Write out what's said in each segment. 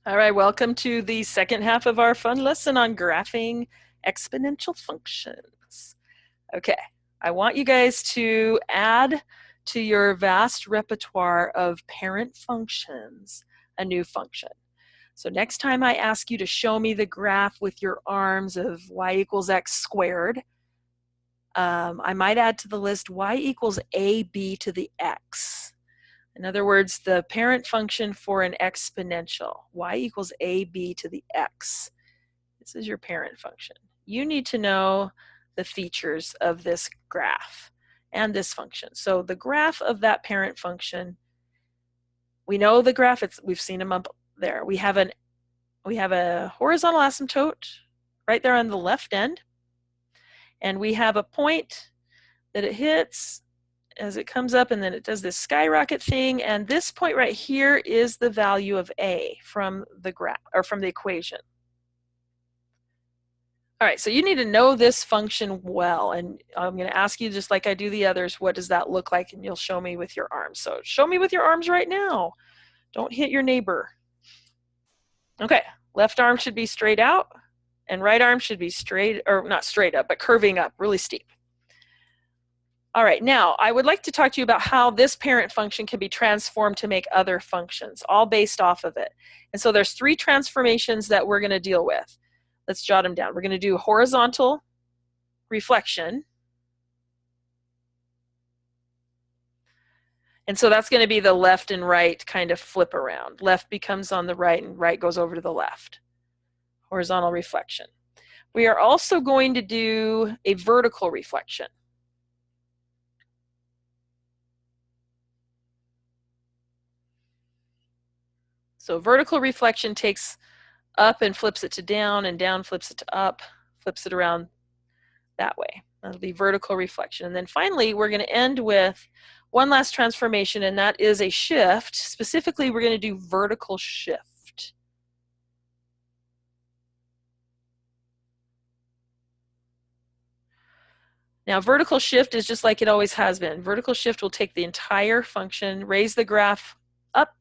All right, welcome to the second half of our fun lesson on graphing exponential functions. Okay, I want you guys to add to your vast repertoire of parent functions a new function. So next time I ask you to show me the graph with your arms of y equals x squared, I might add to the list y equals ab to the x. In other words, the parent function for an exponential, y equals ab to the x. This is your parent function. You need to know the features of this graph and this function. So the graph of that parent function, we know the graph, we've seen them up there. We have a horizontal asymptote right there on the left end, and we have a point that it hits as it comes up, and then it does this skyrocket thing, and this point right here is the value of a from the graph, or from the equation. All right, so you need to know this function well, and I'm going to ask you, just like I do the others, what does that look like, and you'll show me with your arms. So show me with your arms right now. Don't hit your neighbor. Okay, left arm should be straight out, and right arm should be straight, or not straight up, but curving up, really steep. All right, now I would like to talk to you about how this parent function can be transformed to make other functions, all based off of it. And so there's three transformations that we're going to deal with. Let's jot them down. We're going to do horizontal reflection. And so that's going to be the left and right kind of flip around. Left becomes on the right and right goes over to the left. Horizontal reflection. We are also going to do a vertical reflection. So vertical reflection takes up and flips it to down, and down flips it to up, flips it around that way. That'll be vertical reflection. And then finally, we're going to end with one last transformation, and that is a shift. Specifically, we're going to do vertical shift. Now, vertical shift is just like it always has been. Vertical shift will take the entire function, raise the graph up,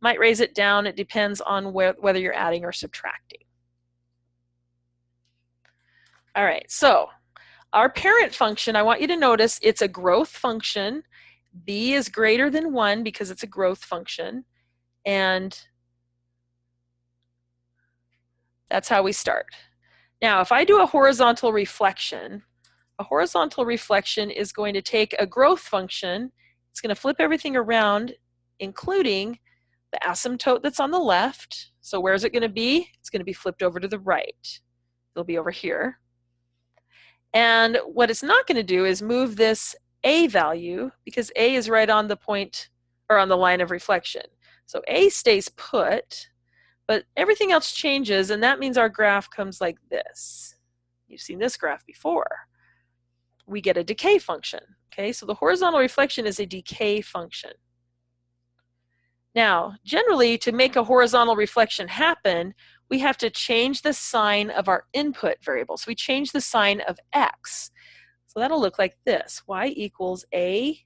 might raise it down. It depends on whether you're adding or subtracting. All right, so our parent function, I want you to notice it's a growth function. B is greater than 1 because it's a growth function. And that's how we start. Now, if I do a horizontal reflection is going to take a growth function. It's going to flip everything around, including the asymptote that's on the left. So where is it going to be? It's going to be flipped over to the right. It'll be over here. And what it's not going to do is move this a value, because a is right on the point, or on the line of reflection. So a stays put, but everything else changes, and that means our graph comes like this. You've seen this graph before. We get a decay function. Okay, so the horizontal reflection is a decay function. Now, generally, to make a horizontal reflection happen, we have to change the sign of our input variable. So we change the sign of x. So that'll look like this. Y equals a,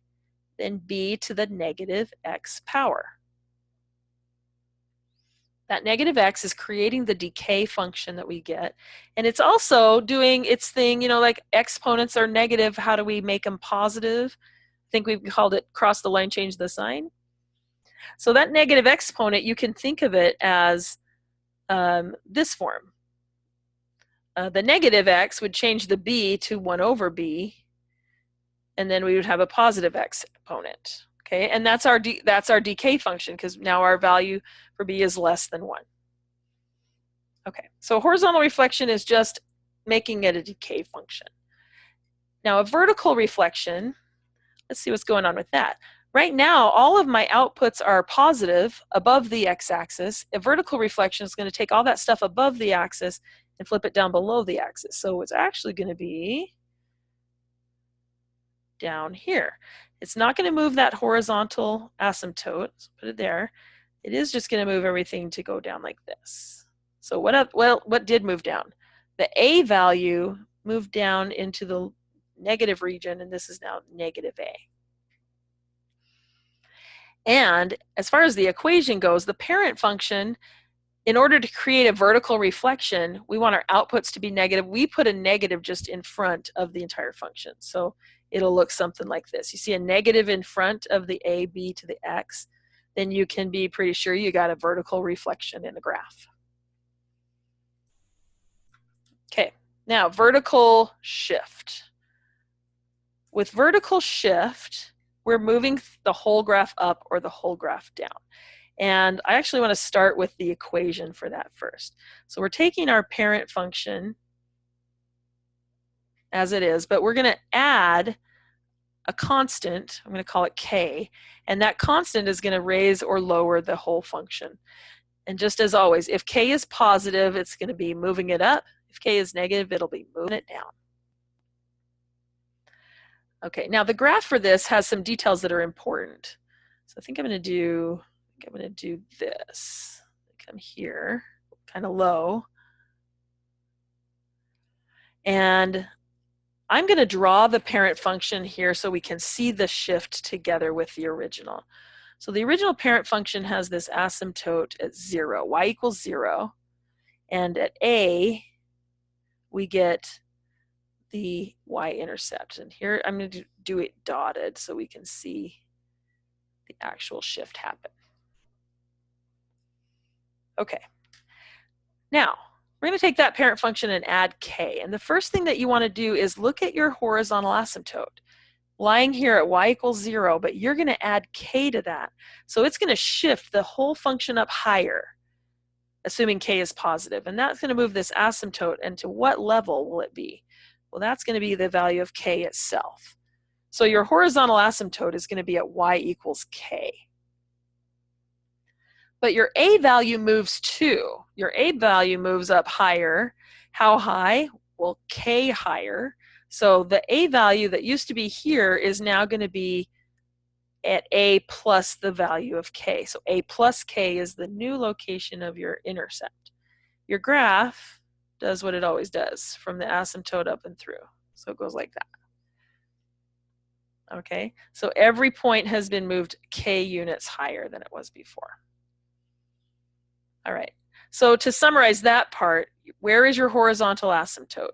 then b to the negative x power. That negative x is creating the decay function that we get. And it's also doing its thing, you know, like exponents are negative. How do we make them positive? I think we've called it cross the line, change the sign. So that negative exponent, you can think of it as this form. The negative x would change the b to 1 over b, and then we would have a positive exponent. Okay, and that's our decay function, because now our value for b is less than 1. Okay, so horizontal reflection is just making it a decay function. Now a vertical reflection, let's see what's going on with that. Right now, all of my outputs are positive above the x-axis. A vertical reflection is going to take all that stuff above the axis and flip it down below the axis. So it's actually going to be down here. It's not going to move that horizontal asymptote. So put it there. It is just going to move everything to go down like this. So what did move down? The a value moved down into the negative region, and this is now negative a. And as far as the equation goes, the parent function in order to create a vertical reflection, we want our outputs to be negative. We put a negative just in front of the entire function. So it'll look something like this. You see a negative in front of the a, b to the x, then you can be pretty sure you got a vertical reflection in the graph. Okay, now vertical shift. With vertical shift, we're moving the whole graph up or the whole graph down. And I actually want to start with the equation for that first. So we're taking our parent function as it is, but we're going to add a constant. I'm going to call it k, and that constant is going to raise or lower the whole function. And just as always, if k is positive, it's going to be moving it up. If k is negative, it'll be moving it down. Okay, now the graph for this has some details that are important. So I think I'm going to do this. Come here, kind of low. And I'm going to draw the parent function here so we can see the shift together with the original. So the original parent function has this asymptote at 0, y equals 0. And at a, we get the y-intercept. And here I'm going to do it dotted so we can see the actual shift happen. Okay. Now, we're going to take that parent function and add k. And the first thing that you want to do is look at your horizontal asymptote. Lying here at y equals 0, but you're going to add k to that. So it's going to shift the whole function up higher, assuming k is positive. And that's going to move this asymptote, and to what level will it be? Well, that's going to be the value of k itself. So your horizontal asymptote is going to be at y equals k. But your a value moves too. Your a value moves up higher. How high? Well, k higher. So the a value that used to be here is now going to be at a plus the value of k. So a plus k is the new location of your intercept. Your graph does what it always does, from the asymptote up and through. So it goes like that. Okay, so every point has been moved k units higher than it was before. All right, so to summarize that part, where is your horizontal asymptote?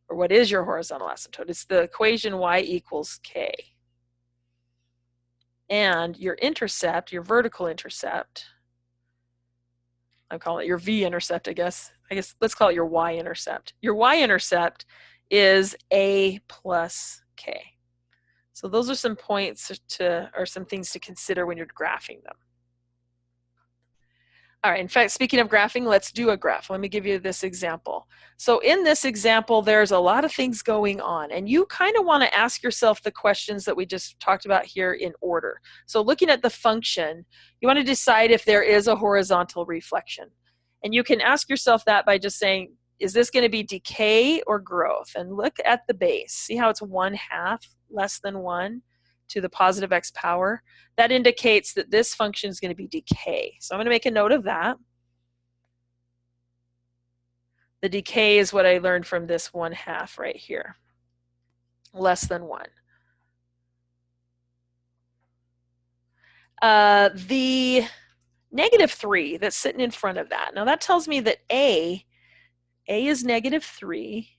Or what is your horizontal asymptote? It's the equation y equals k. And your intercept, your vertical intercept, I'm calling it your v-intercept, I guess let's call it your y-intercept. Your y-intercept is a plus k. So those are some points or some things to consider when you're graphing them. All right, in fact, speaking of graphing, let's do a graph. Let me give you this example. So in this example, there's a lot of things going on, and you kind of want to ask yourself the questions that we just talked about here in order. So looking at the function, you want to decide if there is a horizontal reflection. And you can ask yourself that by just saying, is this going to be decay or growth? And look at the base. See how it's 1/2 less than 1 to the positive x power? That indicates that this function is going to be decay. So I'm going to make a note of that. The decay is what I learned from this 1/2 right here, less than 1. The -3 that's sitting in front of that. Now that tells me that a is -3.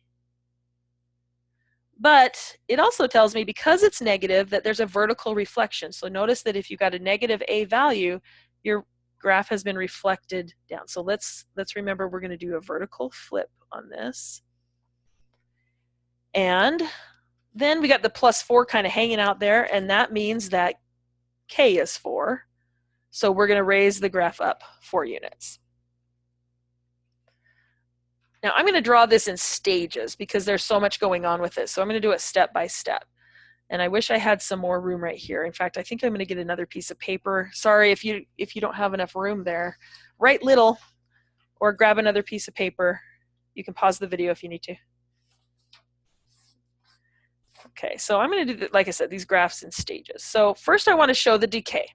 But it also tells me, because it's negative, that there's a vertical reflection. So notice that if you got a negative a value, your graph has been reflected down. So let's remember we're going to do a vertical flip on this. And then we got the +4 kind of hanging out there, and that means that k is 4. So we're going to raise the graph up 4 units. Now I'm going to draw this in stages because there's so much going on with it. So I'm going to do it step by step. And I wish I had some more room right here. In fact, I think I'm going to get another piece of paper. Sorry if you don't have enough room there. Write little or grab another piece of paper. You can pause the video if you need to. Okay, so I'm going to do, like I said, these graphs in stages. So first I want to show the decay.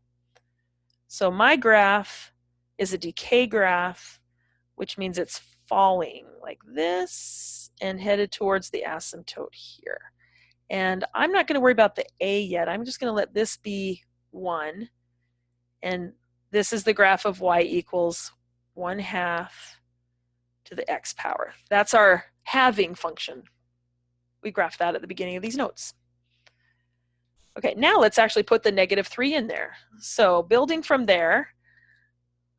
So my graph is a decay graph, which means it's falling like this and headed towards the asymptote here. And I'm not going to worry about the a yet. I'm just going to let this be 1 and this is the graph of y equals 1/2 to the x power. That's our halving function. We graphed that at the beginning of these notes. Okay, now let's actually put the -3 in there. So building from there,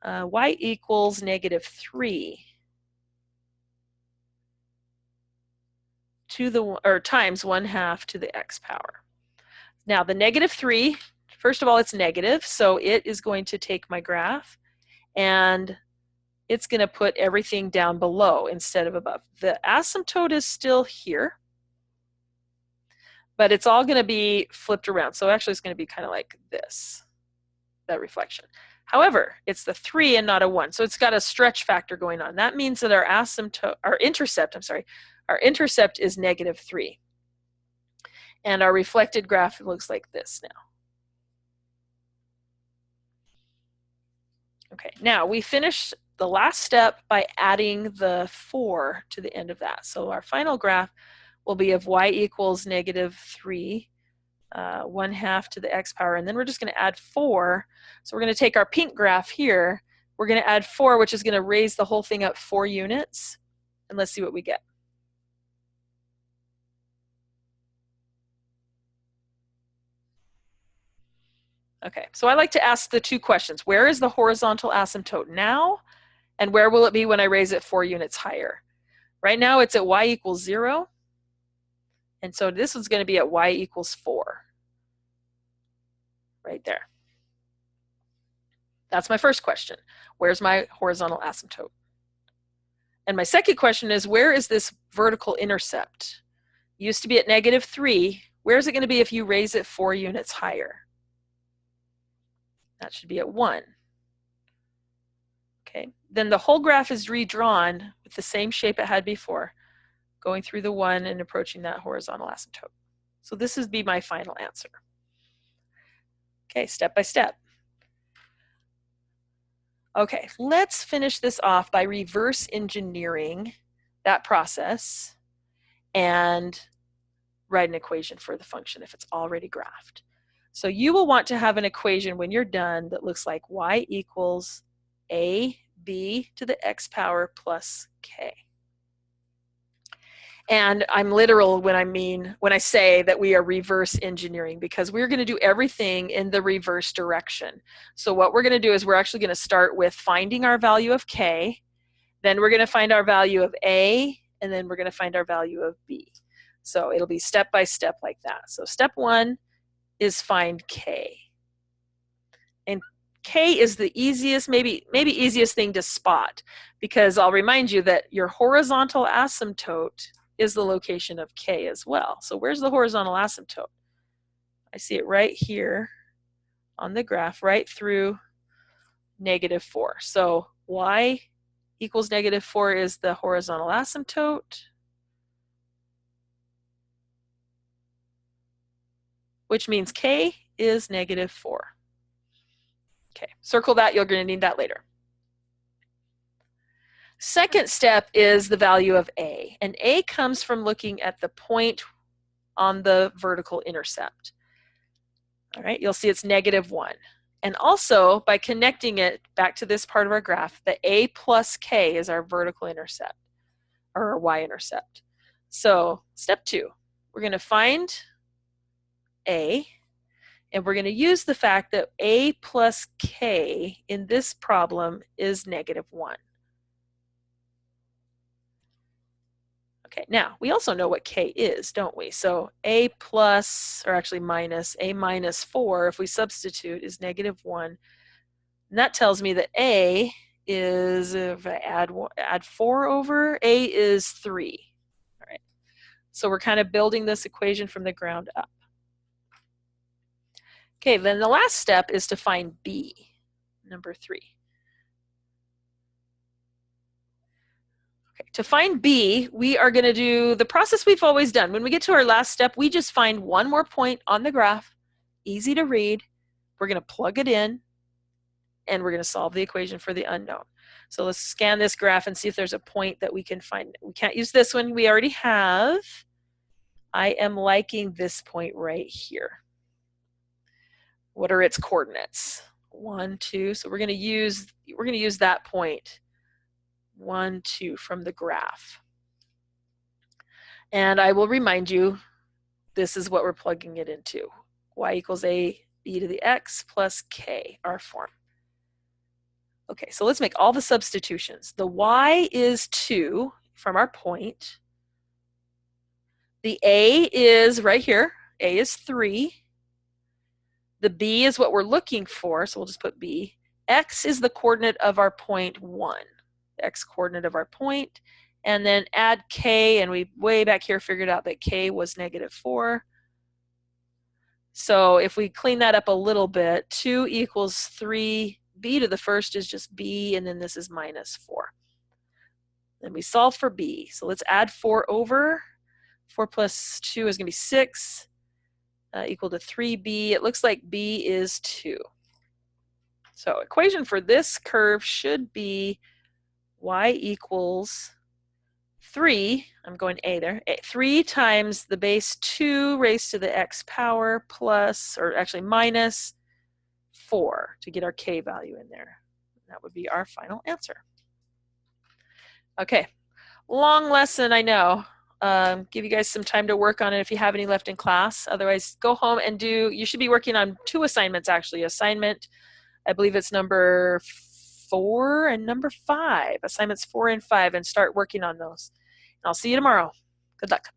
y equals -3 to the, or times 1/2 to the x power. Now the -3, first of all, it's negative, so it is going to take my graph and it's going to put everything down below instead of above. The asymptote is still here, but it's all going to be flipped around. So actually it's going to be kind of like this, that reflection. However, it's the 3 and not a 1. So it's got a stretch factor going on. That means that our asymptote, our intercept is -3. And our reflected graph looks like this now. Okay, now we finish the last step by adding the 4 to the end of that. So our final graph will be of y equals -3, 1/2 to the x power, and then we're just going to add 4. So we're going to take our pink graph here, we're going to add 4, which is going to raise the whole thing up 4 units, and let's see what we get. Okay, so I like to ask the two questions. Where is the horizontal asymptote now? And where will it be when I raise it 4 units higher? Right now it's at y equals 0. And so this is going to be at y equals 4. Right there. That's my first question. Where's my horizontal asymptote? And my second question is, where is this vertical intercept? It used to be at -3. Where is it going to be if you raise it 4 units higher? That should be at 1. Okay, then the whole graph is redrawn with the same shape it had before, going through the 1 and approaching that horizontal asymptote. So this would be my final answer. Okay, step by step. Okay, let's finish this off by reverse engineering that process and write an equation for the function if it's already graphed. So you will want to have an equation when you're done that looks like y equals ab to the x power plus k. And I'm literal when I say that we are reverse engineering, because we're going to do everything in the reverse direction. So what we're going to do is we're actually going to start with finding our value of k, then we're going to find our value of a, and then we're going to find our value of b. So it'll be step by step like that. So step 1 is find k. And k is the easiest, maybe easiest thing to spot, because I'll remind you that your horizontal asymptote is the location of k as well. So where's the horizontal asymptote? I see it right here on the graph, right through -4. So y equals -4 is the horizontal asymptote, which means k is -4. Okay, circle that, you're going to need that later. Second step is the value of a, and a comes from looking at the point on the vertical intercept. All right, you'll see it's -1. And also, by connecting it back to this part of our graph, the a plus k is our vertical intercept, or our y-intercept. So step 2, we're going to find a, and we're going to use the fact that a plus k in this problem is -1. Okay, now we also know what k is, don't we? So a plus, or actually minus, a minus 4, if we substitute, is -1. And that tells me that a is, if I add 4 over, a is 3. All right, so we're kind of building this equation from the ground up. Okay, then the last step is to find b, number 3. Okay, to find b, we are going to do the process we've always done. When we get to our last step, we just find one more point on the graph, easy to read. We're going to plug it in, and we're going to solve the equation for the unknown. So let's scan this graph and see if there's a point that we can find. We can't use this one, we already have. I am liking this point right here. What are its coordinates? 1, 2. So we're going to use that point, 1, 2, from the graph. And I will remind you, this is what we're plugging it into. Y equals a b to the x plus k, our form. Okay, so let's make all the substitutions. The y is 2 from our point. The a is right here. A is 3. The b is what we're looking for, so we'll just put b. X is the coordinate of our point 1. The x coordinate of our point. And then add k, and we way back here figured out that k was -4. So if we clean that up a little bit, 2 equals 3. B to the first is just b, and then this is -4. Then we solve for b. So let's add 4 over. 4 plus 2 is going to be 6, equal to 3b. It looks like b is 2. So equation for this curve should be y equals 3, I'm going a there, 3 times the base 2 raised to the x power plus, or actually minus 4 to get our k value in there. That would be our final answer. Okay, long lesson, I know. Give you guys some time to work on it if you have any left in class. Otherwise, go home and you should be working on 2 assignments actually. Assignment, I believe it's number 4 and number 5. Assignments 4 and 5, and start working on those. And I'll see you tomorrow. Good luck.